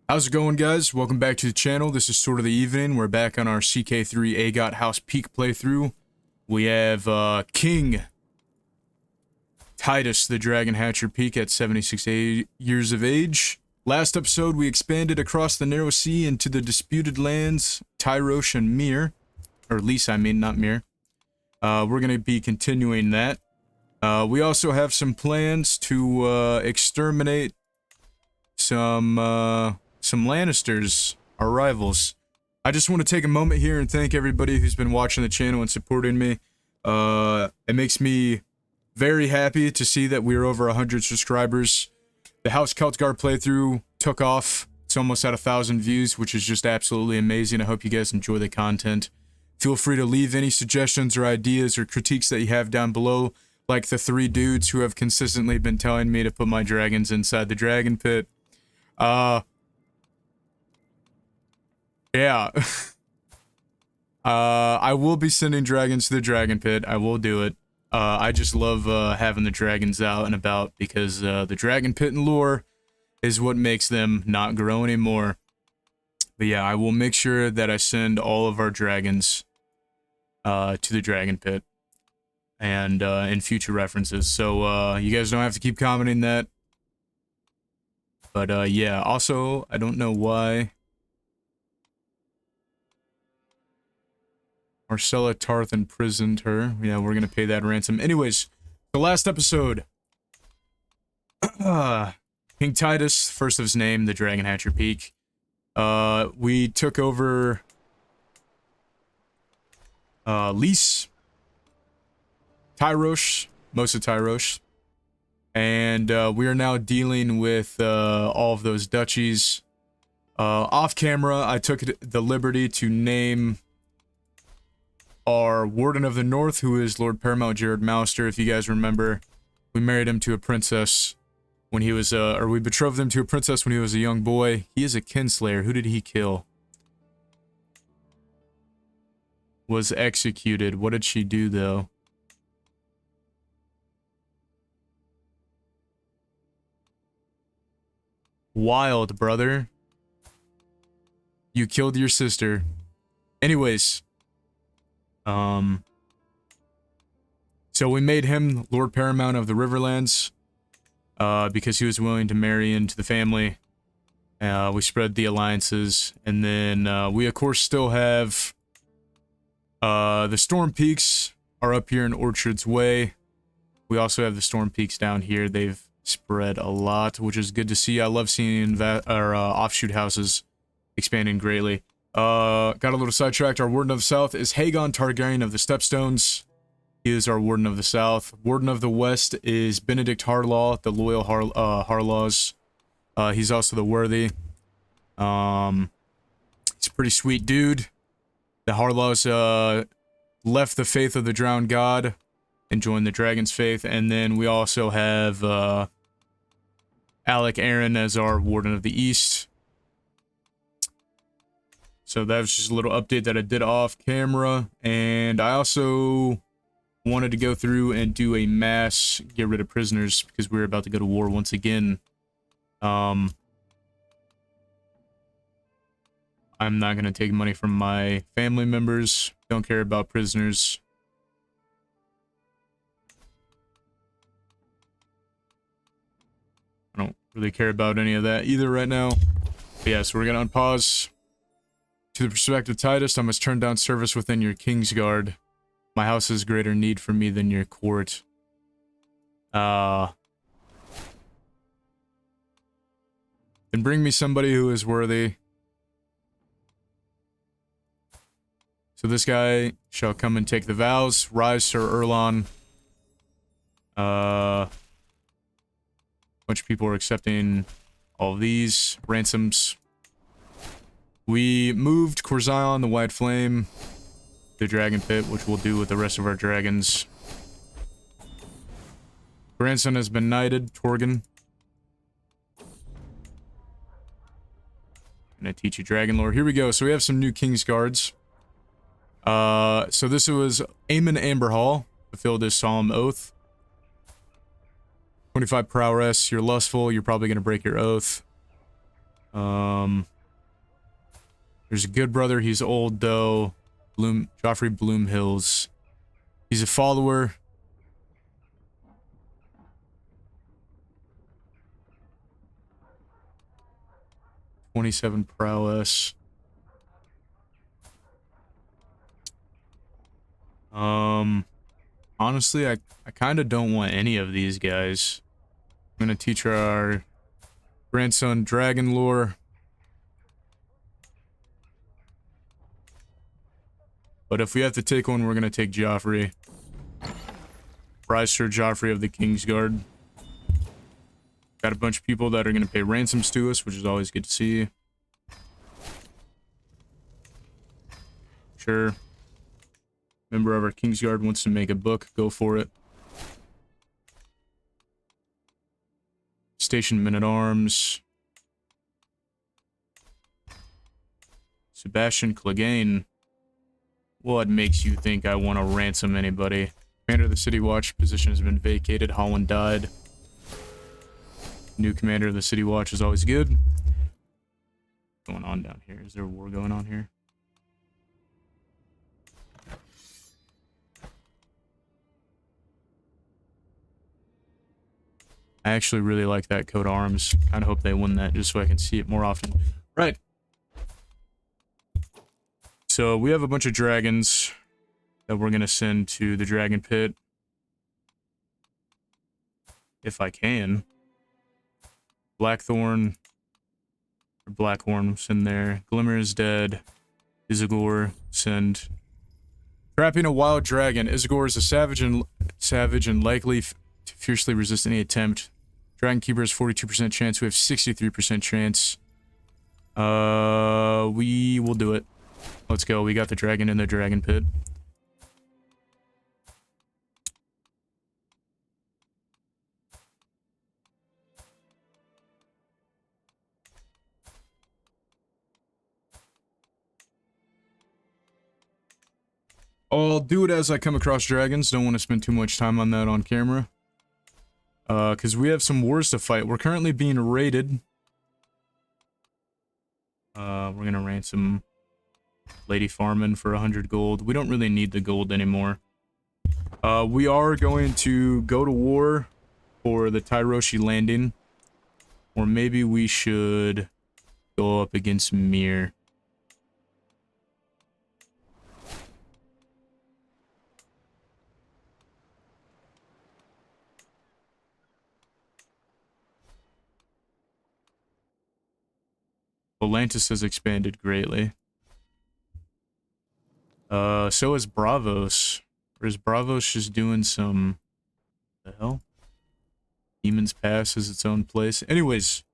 How's it going, guys? Welcome back to the channel. This is Sword of the Evening. We're back on our CK3 AGOT House Peake playthrough. We have King Titus, the Dragon Hatcher Peake at 76 years of age. Last episode, we expanded across the narrow sea into the disputed lands, Tyrosh and Mir. Or Lys, I mean, not Mir. We're going to be continuing that. We also have some plans to exterminate some Lannisters, our rivals. I just want to take a moment here and thank everybody who's been watching the channel and supporting me. It makes me very happy to see that we're over 100 subscribers. The House Celtgar playthrough took off. It's almost at 1,000 views, which is just absolutely amazing. I hope you guys enjoy the content. Feel free to leave any suggestions or ideas or critiques that you have down below, like the 3 dudes who have consistently been telling me to put my dragons inside the dragon pit. Yeah. I will be sending dragons to the dragon pit. I will do it. I just love having the dragons out and about because the dragon pit and lore is what makes them not grow anymore. But yeah, I will make sure that I send all of our dragons to the dragon pit and in future references. So you guys don't have to keep commenting that. But yeah, also, I don't know why Marcella Tarth imprisoned her. Yeah, we're gonna pay that ransom. Anyways, the last episode. King Titus, first of his name, the Dragon Hatcher Peake. We took over Lys, Tyrosh, most of Tyrosh. And we are now dealing with all of those duchies. Off camera, I took the liberty to name our Warden of the North, who is Lord Paramount Jared Mouster. If you guys remember, we married him to a princess when he was, or we betrothed him to a princess when he was a young boy. He is a kinslayer. Who did he kill? Was executed. What did she do, though? Wild, brother. You killed your sister. Anyways. So we made him Lord Paramount of the Riverlands, because he was willing to marry into the family. We spread the alliances, and then, we of course still have, the Storm Peaks are up here in Orchard's Way. We also have the Storm Peaks down here. They've spread a lot, which is good to see. I love seeing offshoot houses expanding greatly. Got a little sidetracked. Our Warden of the South is Hagon Targaryen of the Stepstones. He is our Warden of the South. Warden of the West is Benedict Harlaw, the loyal Harlaws. He's also the worthy. He's a pretty sweet dude. The Harlaws left the faith of the drowned god and joined the dragon's faith. And then we also have Alec Aaron as our Warden of the East. So that was just a little update that I did off camera. And I also wanted to go through and do a mass get rid of prisoners because we're about to go to war once again. I'm not going to take money from my family members. Don't care about prisoners. I don't really care about any of that either right now. But yeah, so we're going to unpause. To the prospective Titus, I must turn down service within your Kingsguard. My house has greater need for me than your court. Then bring me somebody who is worthy. So this guy shall come and take the vows. Rise, Sir Erlon. Bunch of people are accepting all of these ransoms. We moved Corzion, the White Flame, the Dragon Pit, which we'll do with the rest of our dragons. Grandson has been knighted, Torgon. Gonna teach you dragon lore. Here we go. So we have some new King's Guards. So this was Aemon Amberhall, fulfilled his solemn oath. 25 prowess. You're lustful. You're probably gonna break your oath. There's a good brother. He's old though. Joffrey Bloomhills. He's a follower. .27 prowess. Honestly, I kind of don't want any of these guys. I'm gonna teach our grandson dragon lore. But if we have to take one, we're gonna take Joffrey. Rise Sir Joffrey of the Kingsguard. Got a bunch of people that are gonna pay ransoms to us, which is always good to see. Sure. Member of our Kingsguard wants to make a book, go for it. Station Men-at-Arms. Sebastian Clegane. What makes you think I want to ransom anybody? Commander of the City Watch position has been vacated. Holland died. New commander of the City Watch is always good. What's going on down here? Is there a war going on here? I actually really like that coat of arms. Kind of hope they win that just so I can see it more often. Right. So we have a bunch of dragons that we're going to send to the dragon pit. If I can. Blackthorn. Or Blackhorn, send there. Glimmer is dead. Isagor, send. Trapping a wild dragon. Isagor is a savage and likely to fiercely resist any attempt. Dragon Keeper has 42% chance. We have 63% chance. We will do it. Let's go. We got the dragon in the dragon pit. I'll do it as I come across dragons. Don't want to spend too much time on that on camera. Because we have some wars to fight. We're currently being raided. We're going to ransom Lady Farman for 100 gold. We don't really need the gold anymore. We are going to go to war for the Tyroshi landing. Or maybe we should go up against Mir. Volantis has expanded greatly. So is Bravos. Or is Bravos just doing some... What the hell? Demon's Pass is its own place. Anyways.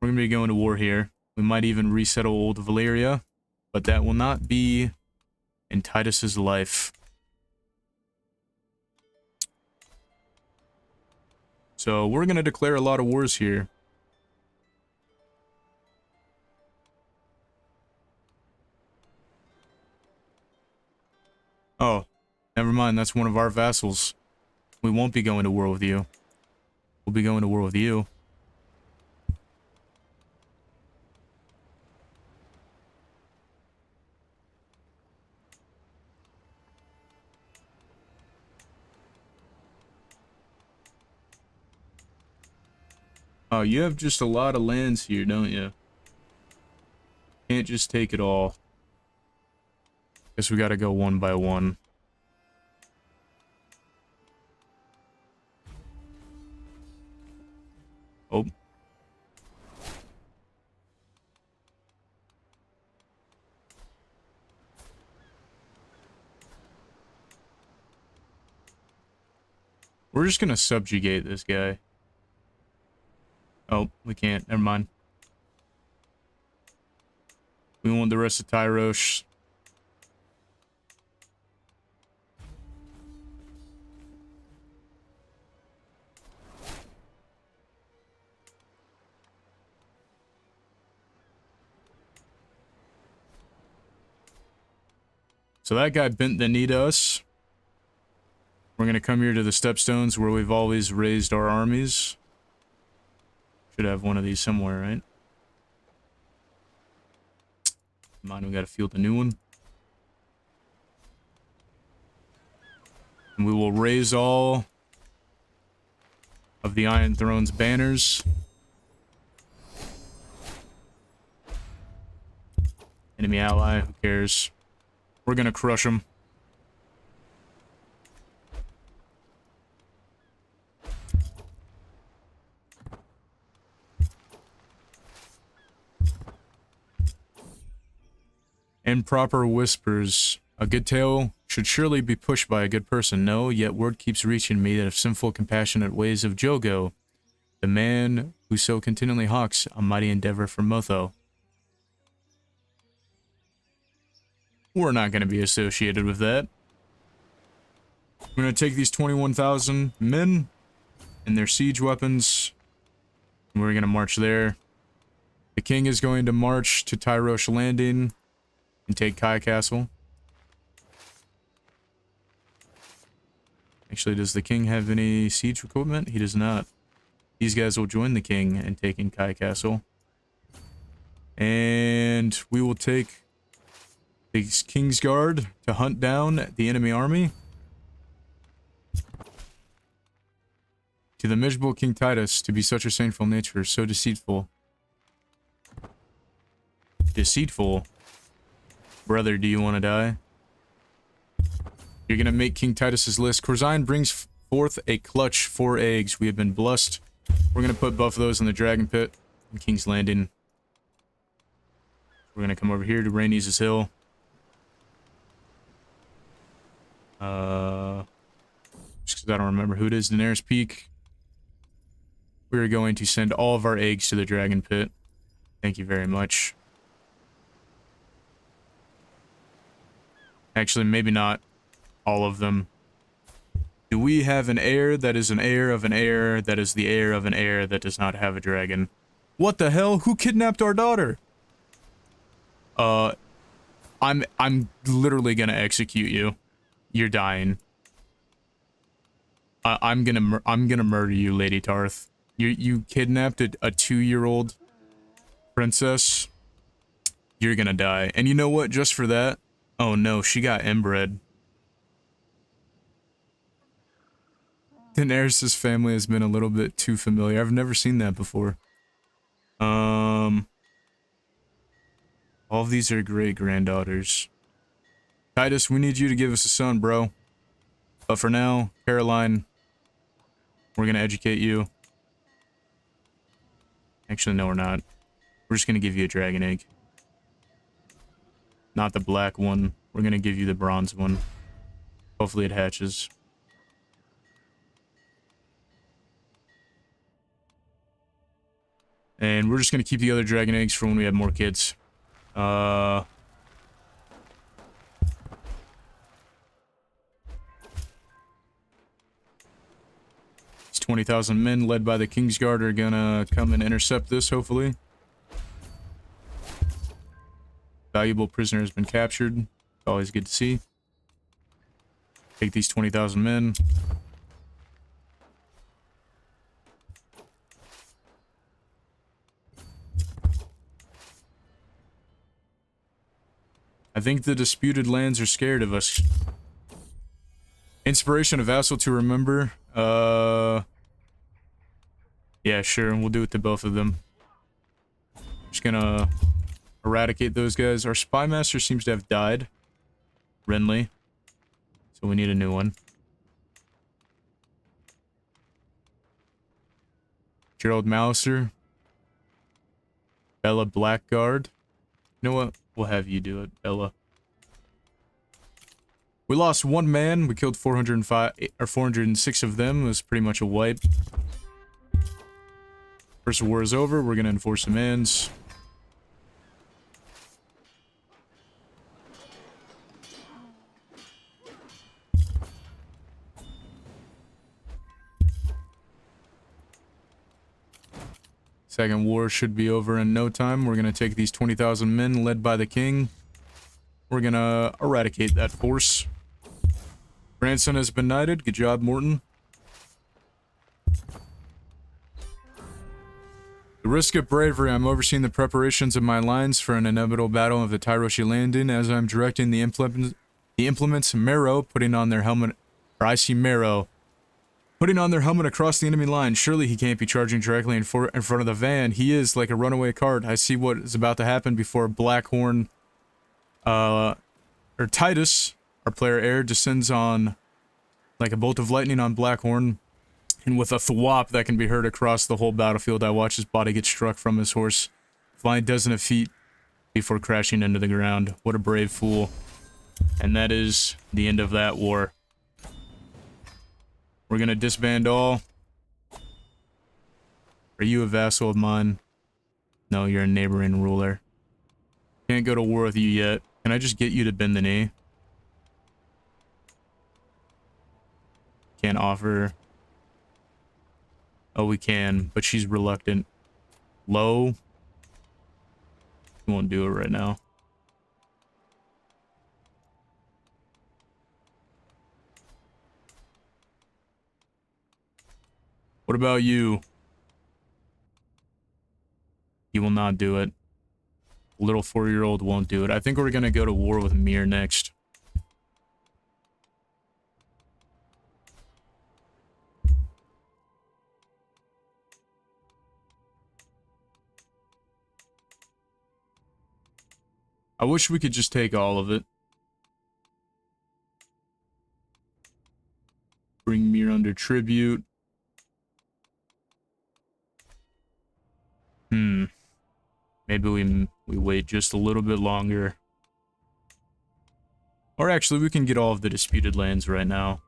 We're gonna be going to war here. We might even resettle old Valyria. But that will not be in Titus's life. So we're gonna declare a lot of wars here. Oh, never mind. That's one of our vassals. We won't be going to war with you. We'll be going to war with you. Oh, you have just a lot of lands here, don't you? Can't just take it all. Guess we gotta go one by one. Oh. We're just gonna subjugate this guy. Oh, we can't. Never mind. We want the rest of Tyrosh. So that guy bent the knee to us. We're gonna come here to the Stepstones where we've always raised our armies. Should have one of these somewhere, right? Come on, we gotta field a new one. And we will raise all of the Iron Throne's banners. Enemy ally, who cares? We're gonna crush them. Improper whispers. A good tale should surely be pushed by a good person. No, yet word keeps reaching me that of sinful, compassionate ways of Jogo, the man who so continually hawks a mighty endeavor for Motho. We're not going to be associated with that. We're going to take these 21,000 men and their siege weapons, and we're going to march there. The king is going to march to Tyrosh Landing and take Kai Castle. Actually, does the king have any siege equipment? He does not. These guys will join the king in taking Kai Castle. And we will take the King's Guard to hunt down the enemy army. To the miserable King Titus, to be such a saintful nature, so deceitful. Deceitful? Brother, do you want to die? You're gonna make King Titus's list. Corzine brings forth a clutch 4 eggs. We have been blessed. We're gonna put both of those in the Dragon Pit in King's Landing. We're gonna come over here to Rhaenys' Hill. Just because I don't remember who it is. Daenerys Peake. We're going to send all of our eggs to the Dragon Pit. Thank you very much. Actually, maybe not all of them. Do we have an heir that is an heir of an heir that is the heir of an heir that does not have a dragon? What the hell? Who kidnapped our daughter? I'm literally gonna execute you. You're dying. I'm gonna murder you, Lady Tarth. You kidnapped a 2-year-old princess. You're gonna die. And you know what? Just for that. Oh no, she got inbred. Daenerys' family has been a little bit too familiar. I've never seen that before. All of these are great granddaughters. Titus, we need you to give us a son, bro. But for now, Caroline, we're gonna educate you. Actually, no, we're not. We're just gonna give you a dragon egg. Not the black one. We're gonna give you the bronze one. Hopefully it hatches. And we're just gonna keep the other dragon eggs for when we have more kids. These 20,000 men led by the King's Guard are gonna come and intercept this, hopefully. Valuable prisoner has been captured. Always good to see. Take these 20,000 men. I think the disputed lands are scared of us. Inspiration, a vassal to remember. Yeah, sure. We'll do it to both of them. Just gonna eradicate those guys. Our spy master seems to have died. Renly. So we need a new one. Gerald Malister. Bella Blackguard. You know what? We'll have you do it, Bella. We lost 1 man. We killed 405 or 406 of them. It was pretty much a wipe. First war is over. We're gonna enforce demands. Second war should be over in no time. We're gonna take these 20,000 men led by the king. We're gonna eradicate that force. Grandson has been knighted. Good job, Morton. The risk of bravery. I'm overseeing the preparations of my lines for an inevitable battle of the Tyroshi landing as I'm directing the implements. Marrow putting on their helmet. Or I see Marrow putting on their helmet across the enemy line. Surely he can't be charging directly in front of the van. He is like a runaway cart. I see what is about to happen before Blackhorn, or Titus, our player heir, descends on like a bolt of lightning on Blackhorn. And with a thwop that can be heard across the whole battlefield, I watch his body get struck from his horse, flying dozens of feet before crashing into the ground. What a brave fool. And that is the end of that war. We're gonna disband all. Are you a vassal of mine? No, you're a neighboring ruler. Can't go to war with you yet. Can I just get you to bend the knee? Can't offer. Oh, we can, but she's reluctant. Low. We won't do it right now. What about you? He will not do it. Little 4-year-old won't do it. I think we're gonna go to war with Mir next. I wish we could just take all of it. Bring Mir under tribute. Maybe we wait just a little bit longer. Or actually, we can get all of the disputed lands right now.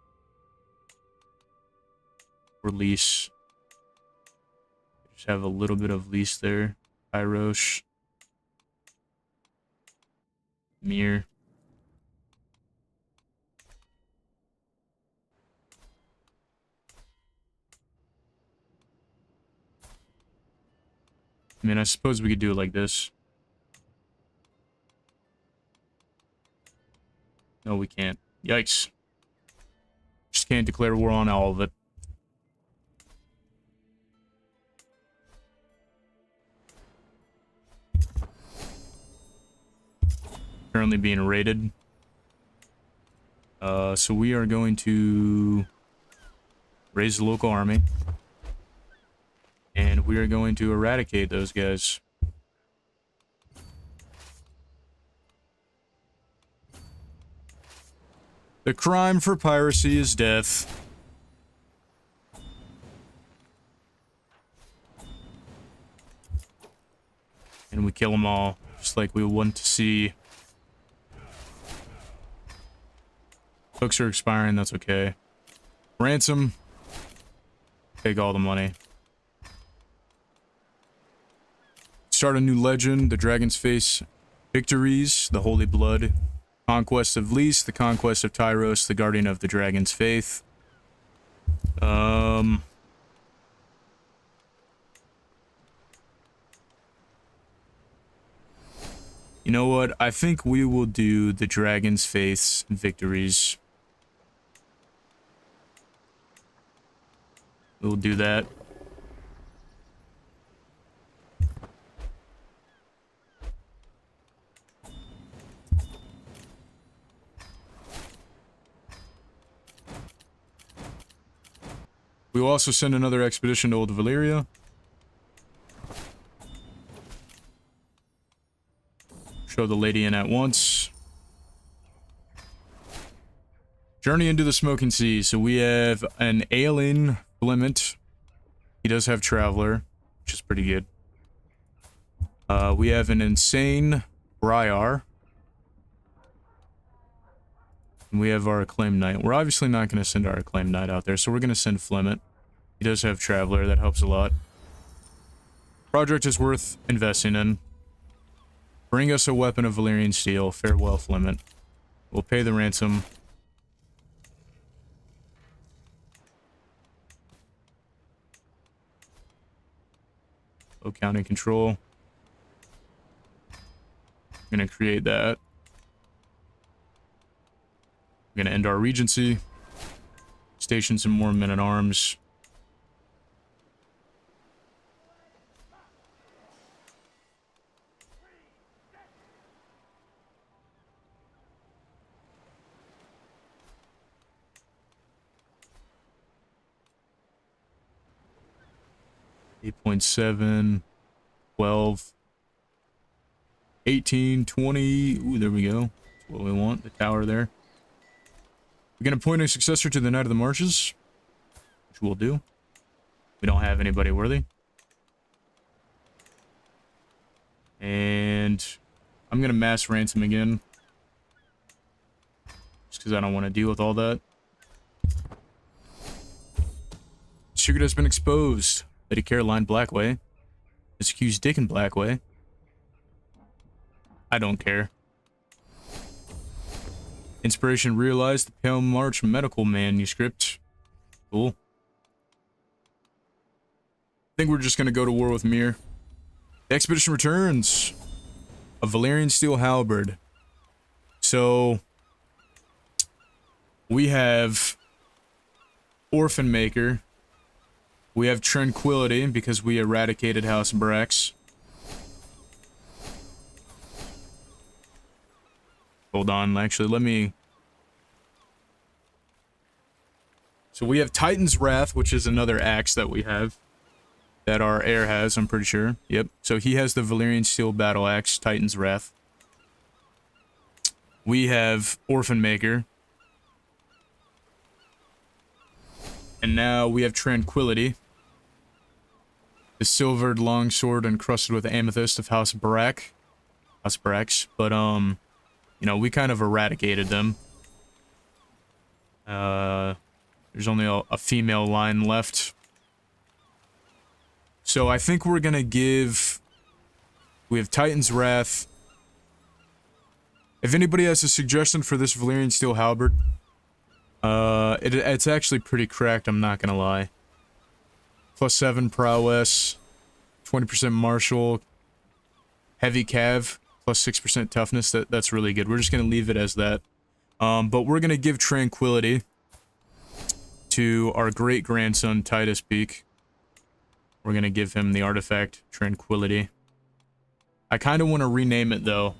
Release. Just have a little bit of lease there. Tyrosh. Mir. I mean, I suppose we could do it like this. No, we can't. Yikes. Just can't declare war on all of it. Currently being raided. So we are going to raise the local army. And we are going to eradicate those guys. The crime for piracy is death. And we kill them all, just like we want to see. Books are expiring, that's okay. Ransom. Take all the money. Start a new legend, the Dragon's Face Victories, the Holy Blood, Conquest of Lys, the Conquest of Tyros, the Guardian of the Dragon's Faith. You know what? I think we will do the Dragon's Faith's Victories. We'll do that. We will also send another expedition to Old Valyria. Show the lady in at once. Journey into the Smoking Sea. So we have an ailing Flement. He does have Traveler, which is pretty good. We have an insane Briar. And we have our Acclaimed Knight. We're obviously not going to send our Acclaimed Knight out there, so we're going to send Flement. He does have Traveler, that helps a lot. Project is worth investing in. Bring us a weapon of Valyrian steel. Farewell, Flement. We'll pay the ransom. Low county control. I'm going to create that. I'm going to end our regency. Station some more men-at-arms. 8.7, 12, 18, 20. Ooh, there we go. That's what we want, the tower there. We're going to appoint a successor to the Knight of the Marshes, which we'll do. We don't have anybody worthy. And I'm going to mass ransom again. Just because I don't want to deal with all that. Secret has been exposed. Lady Caroline Blackway has accused Dickon Blackway. I don't care. Inspiration realized the Pale March medical manuscript. Cool. I think we're just going to go to war with Mir. The expedition returns. A Valyrian steel halberd. So we have Orphan Maker. We have Tranquility because we eradicated House Brax. Hold on, actually, let me... So we have Titan's Wrath, which is another axe that we have. That our heir has, I'm pretty sure. Yep. So he has the Valyrian Steel Battle Axe, Titan's Wrath. We have Orphan Maker. And now we have Tranquility. The silvered longsword encrusted with amethyst of House Brack. House Brax. But, you know, we kind of eradicated them. There's only a female line left. So I think we're gonna give... We have Titan's Wrath. If anybody has a suggestion for this Valyrian Steel Halberd, it's actually pretty cracked, I'm not gonna lie. +7 prowess, 20% martial, heavy cav, +6% toughness. That's really good. We're just gonna leave it as that. But we're gonna give Tranquility to our great-grandson, Titus Peake. We're gonna give him the artifact, Tranquility. I kind of want to rename it, though.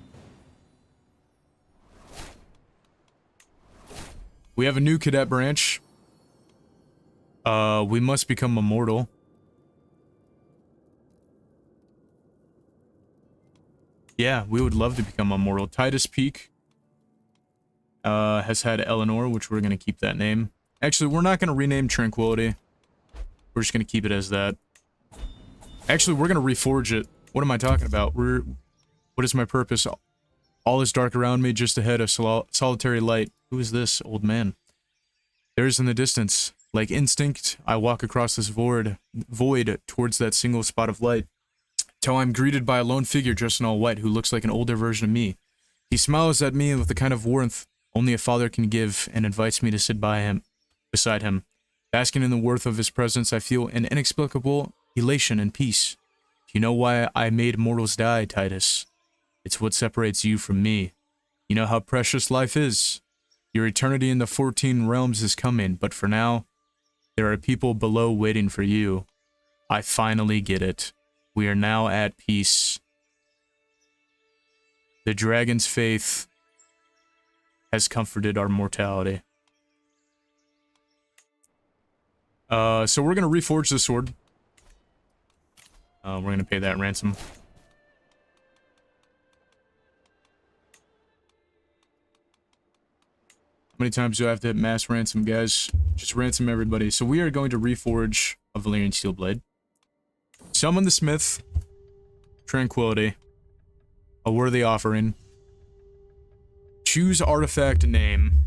We have a new cadet branch. We must become immortal. Yeah, we would love to become immortal. Titus Peake has had Eleanor, which we're gonna keep that name. Actually, we're not gonna rename Tranquility. We're just gonna keep it as that. Actually, we're gonna reforge it. What am I talking about? What is my purpose? All is dark around me, just ahead of solitary light. Who is this old man? There is in the distance. Like instinct, I walk across this void towards that single spot of light, till I'm greeted by a lone figure dressed in all white who looks like an older version of me. He smiles at me with the kind of warmth only a father can give and invites me to sit beside him. Basking in the worth of his presence, I feel an inexplicable elation and peace. Do you know why I made mortals die, Titus? It's what separates you from me. You know how precious life is. Your eternity in the 14 realms is coming, but for now, there are people below waiting for you. I finally get it. We are now at peace. The dragon's faith has comforted our mortality. So we're gonna reforge the sword. We're gonna pay that ransom. How many times do I have to hit mass ransom, guys? Just ransom everybody. So we are going to reforge a Valyrian steel blade. Summon the smith. Tranquility. A worthy offering. Choose artifact name.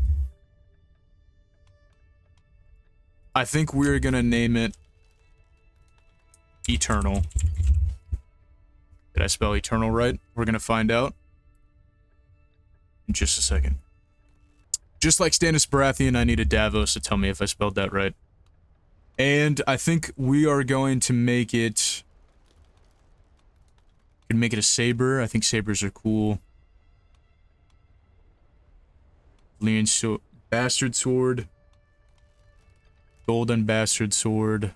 I think we're gonna name it Eternal. Did I spell eternal right? We're gonna find out in just a second. Just like Stannis Baratheon, I needed Davos to tell me if I spelled that right. And I think we are going to make it... Can make it a saber. I think sabers are cool. Valyrian bastard sword. Golden bastard sword.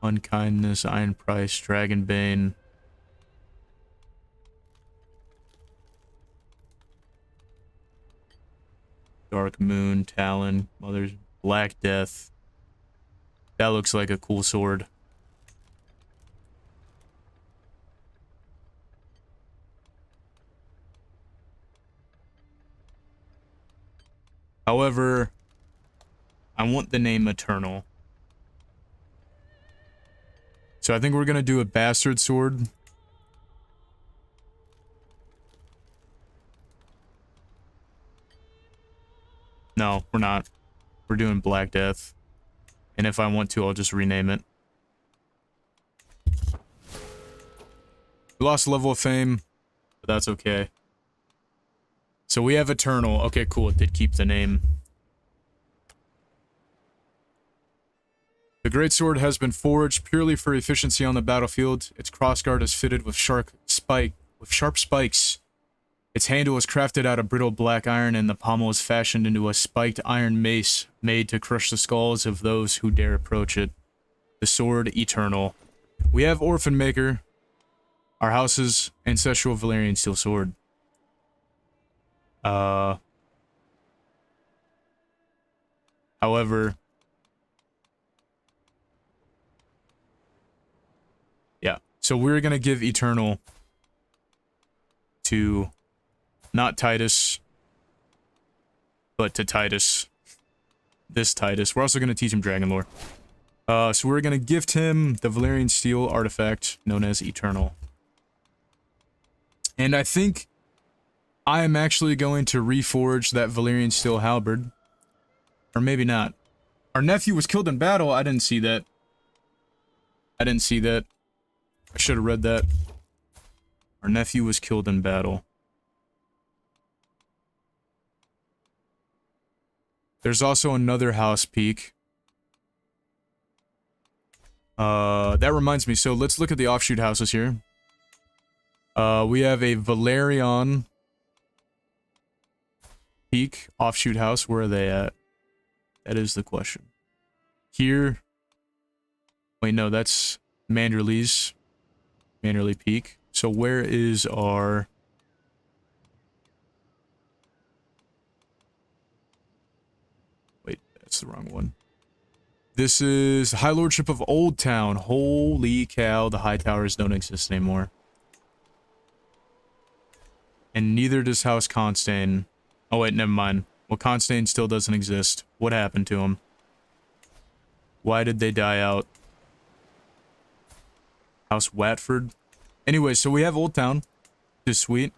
Unkindness, Iron Price, Dragonbane. Dark Moon, Talon, Mother's Black Death. That looks like a cool sword. However, I want the name Eternal. So I think we're gonna do a bastard sword. No, we're not. We're doing Black Death. And if I want to, I'll just rename it. We lost a level of fame, but that's okay. So we have Eternal. Okay, cool. It did keep the name. The greatsword has been forged purely for efficiency on the battlefield. Its crossguard is fitted with sharp spikes. Its handle is crafted out of brittle black iron, and the pommel is fashioned into a spiked iron mace made to crush the skulls of those who dare approach it. The sword eternal. We have Orphan Maker, our house's ancestral Valyrian steel sword. However, yeah. So we're gonna give eternal to not Titus, but to Titus. This Titus. We're also gonna teach him dragon lore. So we're gonna gift him the Valyrian steel artifact known as Eternal. And I think I am actually going to reforge that Valyrian steel halberd. Or maybe not. Our nephew was killed in battle. I didn't see that. I should have read that. Our nephew was killed in battle. There's also another house Peake. That reminds me. So let's look at the offshoot houses here. We have a Valerian Peake offshoot house. Where are they at? That is the question. Here. Wait, no, that's Manderley's. Manderley Peake. So where is our... Wait, that's the wrong one. This is High Lordship of Old Town. Holy cow, the High Towers don't exist anymore. And neither does House Constane. Oh wait, never mind. Well, Constane still doesn't exist. What happened to him? Why did they die out? House Watford? Anyway, so we have Old Town. This is sweet.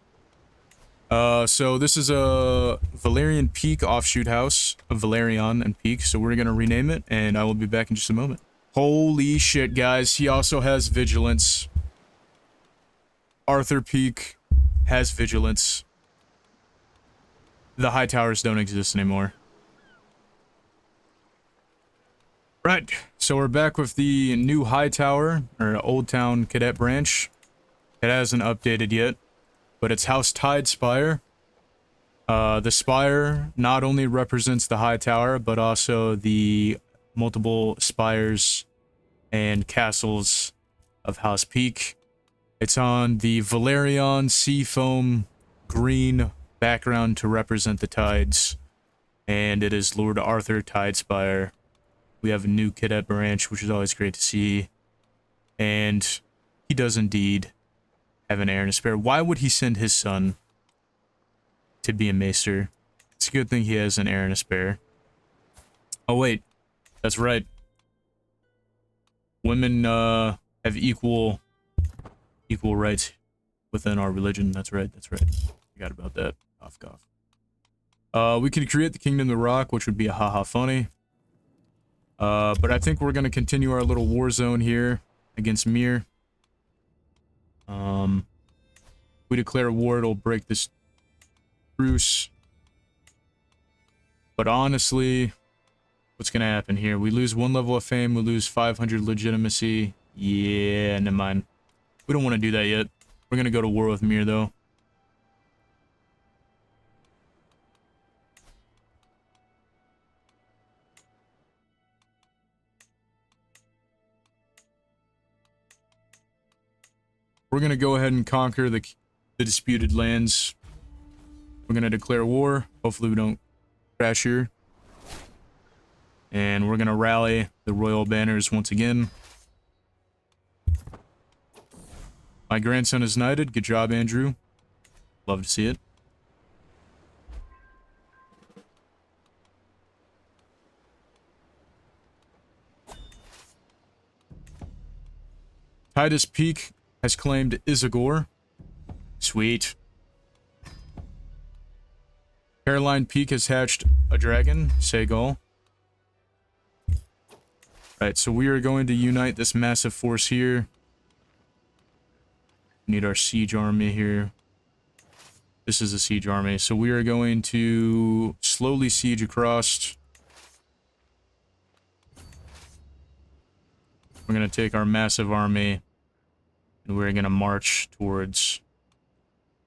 So this is a Valerian Peake offshoot house of Valerian and Peake. So we're gonna rename it, and I will be back in just a moment. Holy shit, guys. He also has Vigilance. Arthur Peake has Vigilance. The High Towers don't exist anymore. Right, so we're back with the new High Tower, or Old Town Cadet Branch. It hasn't updated yet, but it's House Tide Spire. The spire not only represents the High Tower, but also the multiple spires and castles of House Peake. It's on the Valerian Seafoam green background to represent the tides, and it is Lord Arthur Tidespire. We have a new cadet branch, which is always great to see, and he does indeed have an heir and a spare. Why would he send his son to be a maester? It's a good thing he has an heir and a spare. Oh wait, that's right. Women have equal rights within our religion. That's right. Forgot about that. Cough. We could create the Kingdom of the Rock, which would be a haha funny. But I think we're gonna continue our little war zone here against Mir. If we declare war, it'll break this truce. But honestly, what's gonna happen here? We lose 1 level of fame, we lose 500 legitimacy. Yeah, never mind. We don't want to do that yet. We're gonna go to war with Mir, though. We're gonna go ahead and conquer the disputed lands. We're gonna declare war. Hopefully we don't crash here. And we're going to rally the royal banners once again. My grandson is knighted. Good job, Andrew. Love to see it. Titus Peake has claimed Isagor. Sweet. Caroline Peake has hatched a dragon, Seagull. Right, so we are going to unite this massive force here. We need our siege army here. This is a siege army, so we are going to slowly siege across. We're going to take our massive army, and we're going to march towards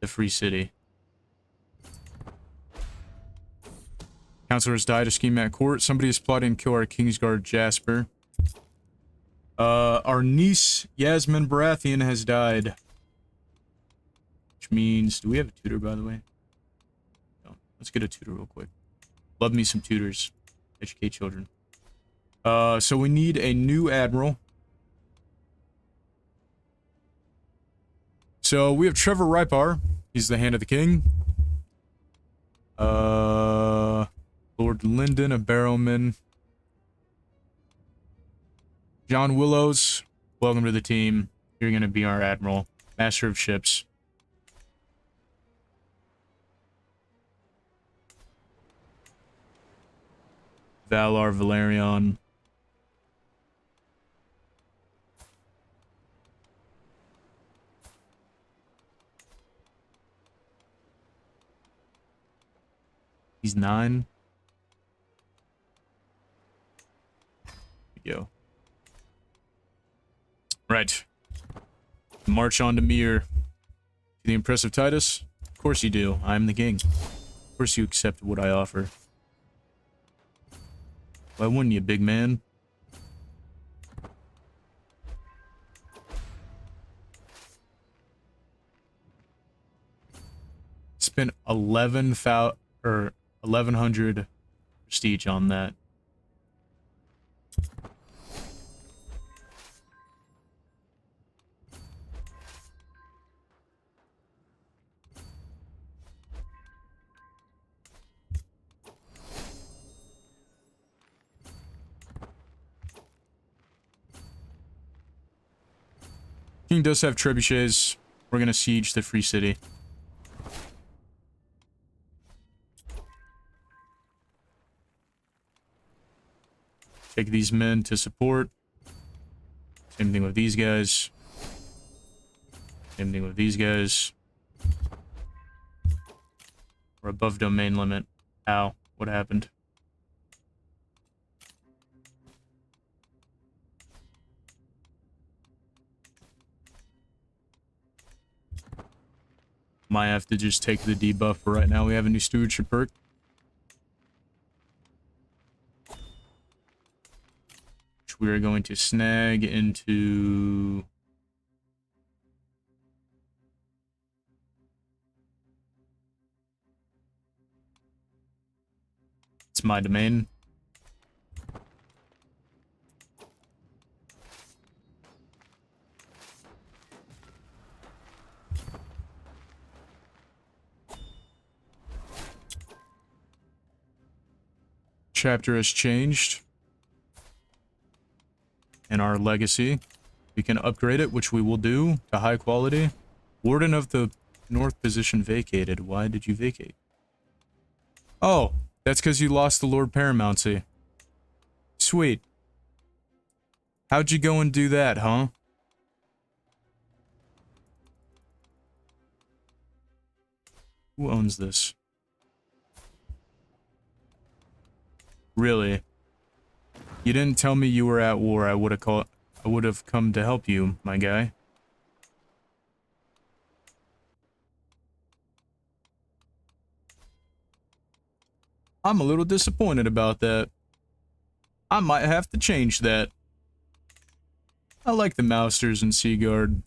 the Free City. Counselor has died. A scheme at court. Somebody is plotting to kill our Kingsguard Jasper. Our niece, Yasmin Baratheon, has died. Which means... Do we have a tutor, by the way? No. Let's get a tutor real quick. Love me some tutors. Educate children. So we need a new admiral. So we have Trevor Ripar. He's the Hand of the King. Lord Lyndon, a barrowman. John Willows, welcome to the team. You're going to be our admiral. Master of ships. Valar Valerion. He's 9. Here we go. Right. March on to Mir. The impressive Titus? Of course you do. I'm the king. Of course you accept what I offer. Why wouldn't you, big man? Spent 1100 prestige on that. King does have trebuchets. We're gonna siege the Free City. Take these men to support. Same thing with these guys. Same thing with these guys. We're above domain limit. Ow. What happened? Might have to just take the debuff for right now. We have a new stewardship perk. Which we are going to snag into... It's my domain. Chapter has changed. And our legacy. We can upgrade it, which we will do, to high quality. Warden of the North position vacated. Why did you vacate? Oh, that's because you lost the Lord Paramountcy. Sweet. How'd you go and do that, huh? Who owns this? Really? You didn't tell me you were at war. I would have come to help you, my guy. I'm a little disappointed about that. I might have to change that. I like the Mousters and Seaguard.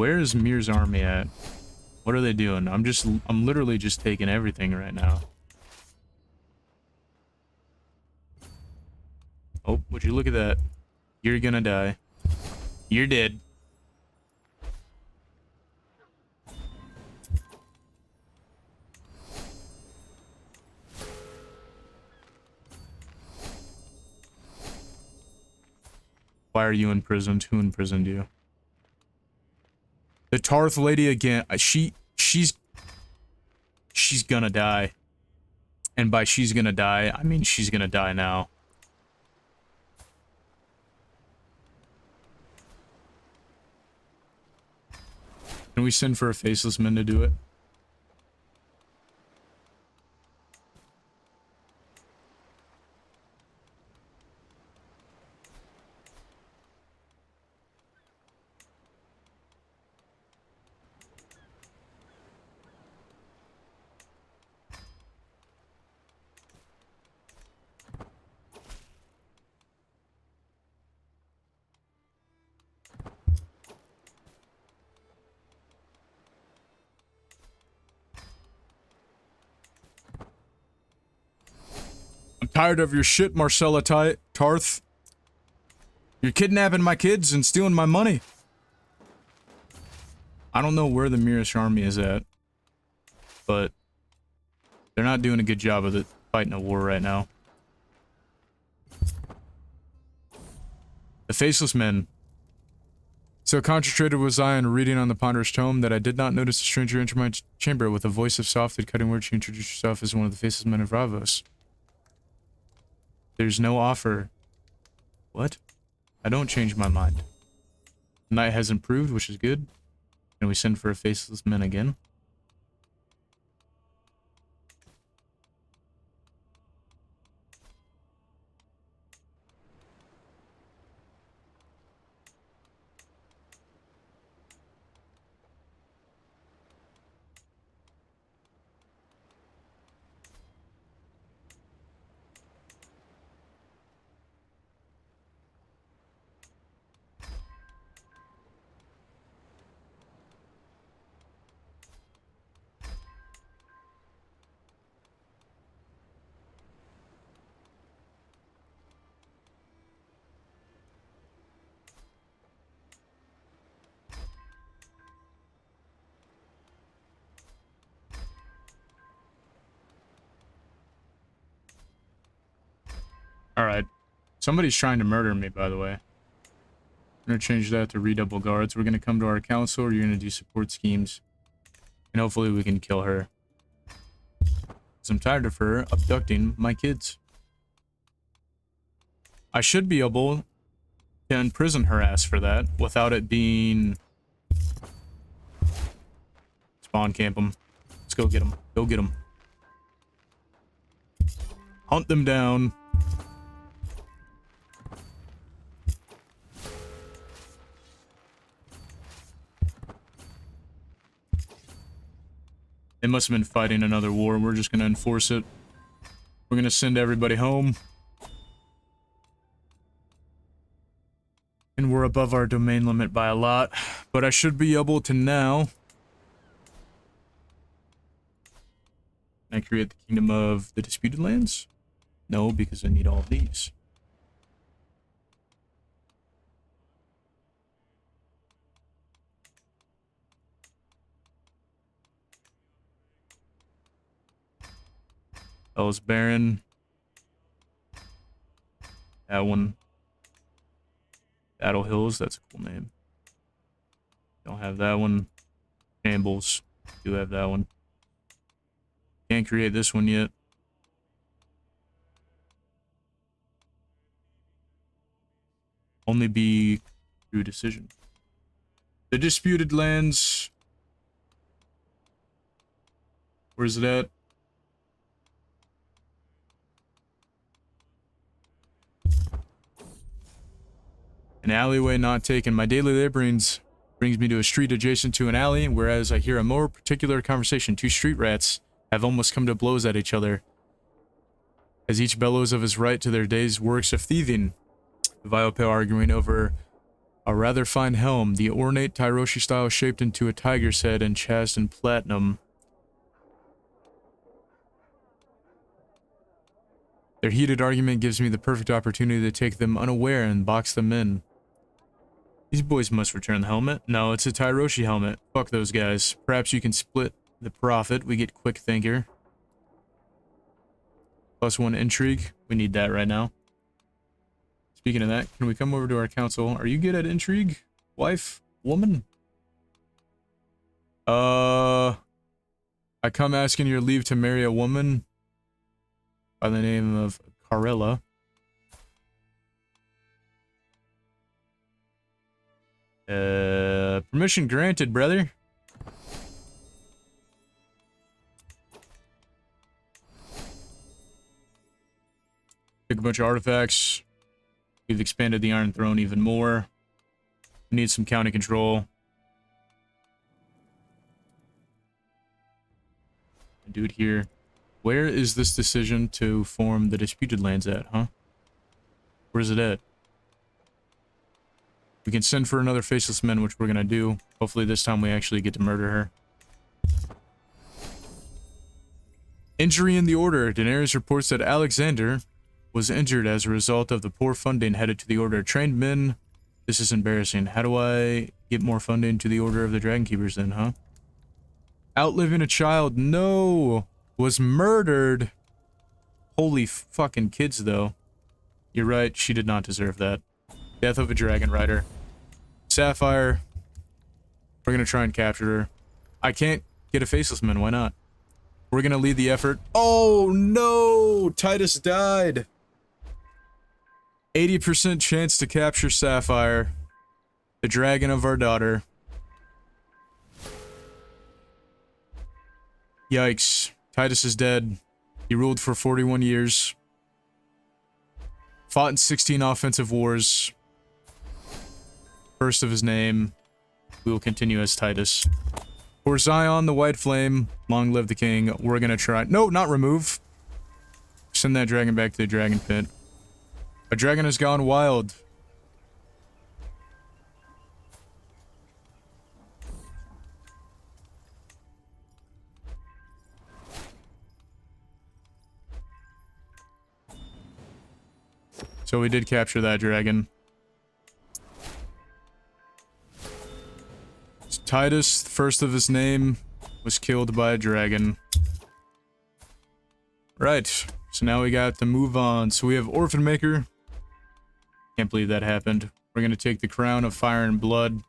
Where is Mir's army at? What are they doing? I'm literally just taking everything right now. Oh, would you look at that? You're gonna die. You're dead. Why are you imprisoned? Who imprisoned you? The Tarth lady again. She's gonna die. And by she's gonna die, I mean she's gonna die now. Can we send for a faceless man to do it? I'm tired of your shit, Marcella Tarth. You're kidnapping my kids and stealing my money. I don't know where the Mirish army is at, but they're not doing a good job of it fighting a war right now. The Faceless Men. So concentrated was I on reading on the ponderous tome that I did not notice a stranger enter my chamber. With a voice of soft and cutting words, she introduced herself as one of the Faceless Men of Ravos. There's no offer. What? I don't change my mind. The night has improved, which is good. Can we send for a Faceless Man again? Alright. Somebody's trying to murder me, by the way. I'm gonna change that to redouble guards. We're gonna come to our council, or you're gonna do support schemes. And hopefully we can kill her. Because I'm tired of her abducting my kids. I should be able to imprison her ass for that without it being... Spawn camp them. Let's go get them. Go get them. Hunt them down. They must have been fighting another war. We're just going to enforce it. We're going to send everybody home. And we're above our domain limit by a lot. But I should be able to now... Can I create the Kingdom of the Disputed Lands? No, because I need all of these. Ellis Baron. That one. Battle Hills, that's a cool name. Don't have that one. Shambles. Do have that one. Can't create this one yet. Only be through decision. The Disputed Lands. Where's it at? An alleyway not taken. My daily laborings brings me to a street adjacent to an alley, whereas I hear a more particular conversation. Two street rats have almost come to blows at each other, as each bellows of his right to their day's works of thieving. The vile pair arguing over A rather fine helm, the ornate Tyroshi style shaped into a tiger's head and chased in platinum. Their heated argument gives me the perfect opportunity to take them unaware and box them in. These boys must return the helmet. No, it's a Tyroshi helmet. Fuck those guys. Perhaps you can split the profit. We get quick thinker. +1 intrigue. We need that right now. Speaking of that, can we come over to our council? Are you good at intrigue? Wife? Woman? I come asking your leave to marry a woman by the name of Carella. Permission granted, brother. Took a bunch of artifacts. We've expanded the Iron Throne even more. We need some county control. Do it here. Where is this decision to form the disputed lands at, huh? Where's it at? We can send for another Faceless Men, which we're gonna do. Hopefully this time we actually get to murder her. Injury in the Order. Daenerys reports that Alexander was injured as a result of the poor funding headed to the Order. Trained men. This is embarrassing. How do I get more funding to the Order of the Dragon Keepers then, huh? Outliving a child. No! Was murdered. Holy fucking kids, though. You're right, she did not deserve that. Death of a Dragon Rider. Sapphire. We're gonna try and capture her. I can't get a Faceless Man, why not? We're gonna lead the effort. Oh no! Titus died! 80% chance to capture Sapphire. The dragon of our daughter. Yikes. Titus is dead. He ruled for 41 years. Fought in 16 offensive wars. First of his name. We will continue as Titus. For Zion, the White Flame. Long live the king. We're gonna try... No, not remove. Send that dragon back to the dragon pit. A dragon has gone wild. So we did capture that dragon. Titus, first of his name, was killed by a dragon. Right, so now we got to move on. So we have Orphan Maker. Can't believe that happened. We're gonna take the Crown of Fire and Blood.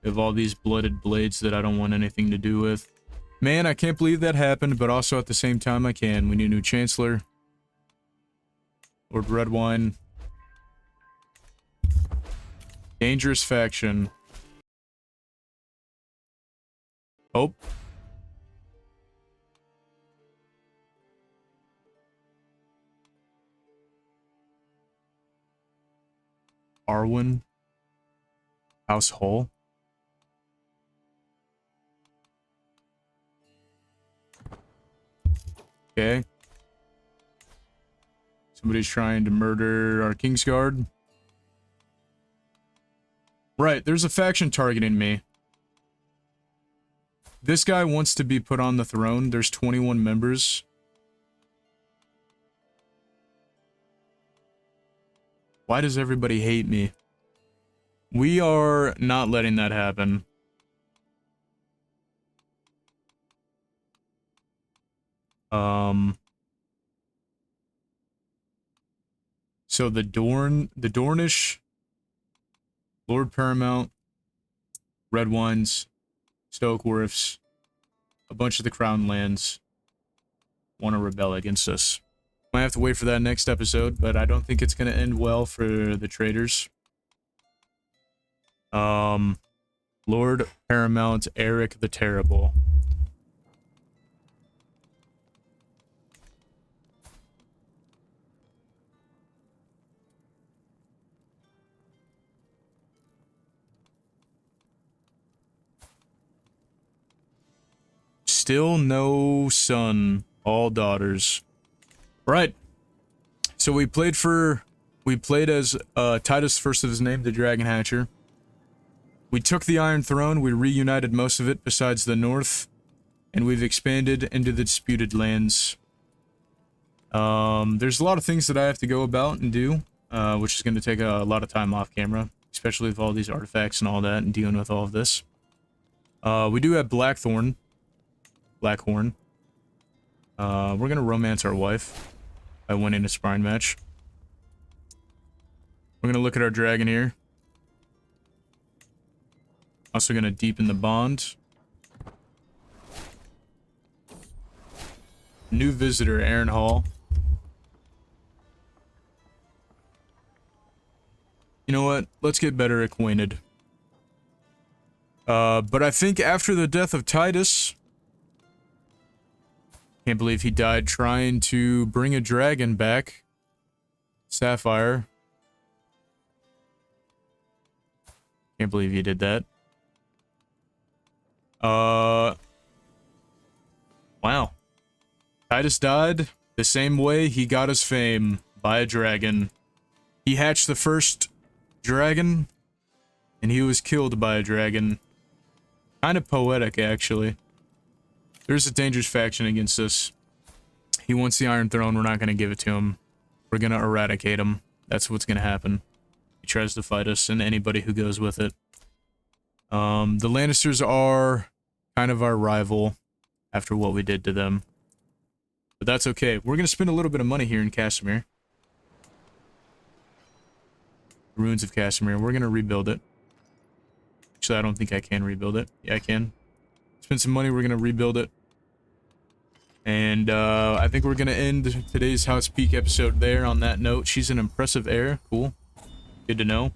We have all these blooded blades that I don't want anything to do with. Man, I can't believe that happened, but also at the same time I can. We need a new Chancellor. Lord Redwine. Dangerous faction. Oh. Arwen. House Hall. Okay. Somebody's trying to murder our Kingsguard. Right, there's a faction targeting me. This guy wants to be put on the throne. There's 21 members. Why does everybody hate me? We are not letting that happen. So the Dornish, Lord Paramount, Redwines, Stokeworths, a bunch of the Crown lands want to rebel against us. Might have to wait for that next episode, but I don't think it's going to end well for the traders. Lord Paramount Eric the Terrible. Still no son. All daughters. Right. So we played as Titus, first of his name, the Dragon Hatcher. We took the Iron Throne, we reunited most of it besides the north, and we've expanded into the disputed lands. There's a lot of things that I have to go about and do, which is going to take a lot of time off camera, especially with all these artifacts and all that, and dealing with all of this. We do have Blackhorn. We're going to romance our wife by winning a sparring match. We're going to look at our dragon here. Also going to deepen the bond. New visitor, Aaron Hall. You know what? Let's get better acquainted. But I think after the death of Titus... Can't believe he died trying to bring a dragon back. Sapphire. Can't believe he did that. Wow. Titus died the same way he got his fame, by a dragon. He hatched the first dragon, and he was killed by a dragon. Kind of poetic, actually. There's a dangerous faction against us. He wants the Iron Throne, we're not going to give it to him. We're going to eradicate him. That's what's going to happen. He tries to fight us, and anybody who goes with it. The Lannisters are kind of our rival after what we did to them. But that's okay. We're going to spend a little bit of money here in Casimir. Ruins of Casimir. We're going to rebuild it. Actually, I don't think I can rebuild it. Yeah, I can. Spend some money. We're going to rebuild it. And I think we're going to end today's House Peake episode there on that note. She's an impressive heir. Cool. Good to know.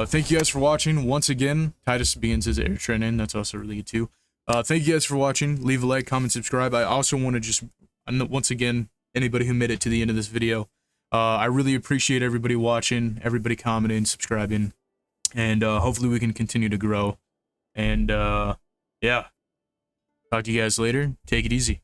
Thank you guys for watching. Once again, Titus begins his heir training. That's also really good too. Thank you guys for watching. Leave a like, comment, subscribe. I also want to just, once again, anybody who made it to the end of this video, I really appreciate everybody watching, everybody commenting, subscribing, and hopefully we can continue to grow. And yeah, talk to you guys later. Take it easy.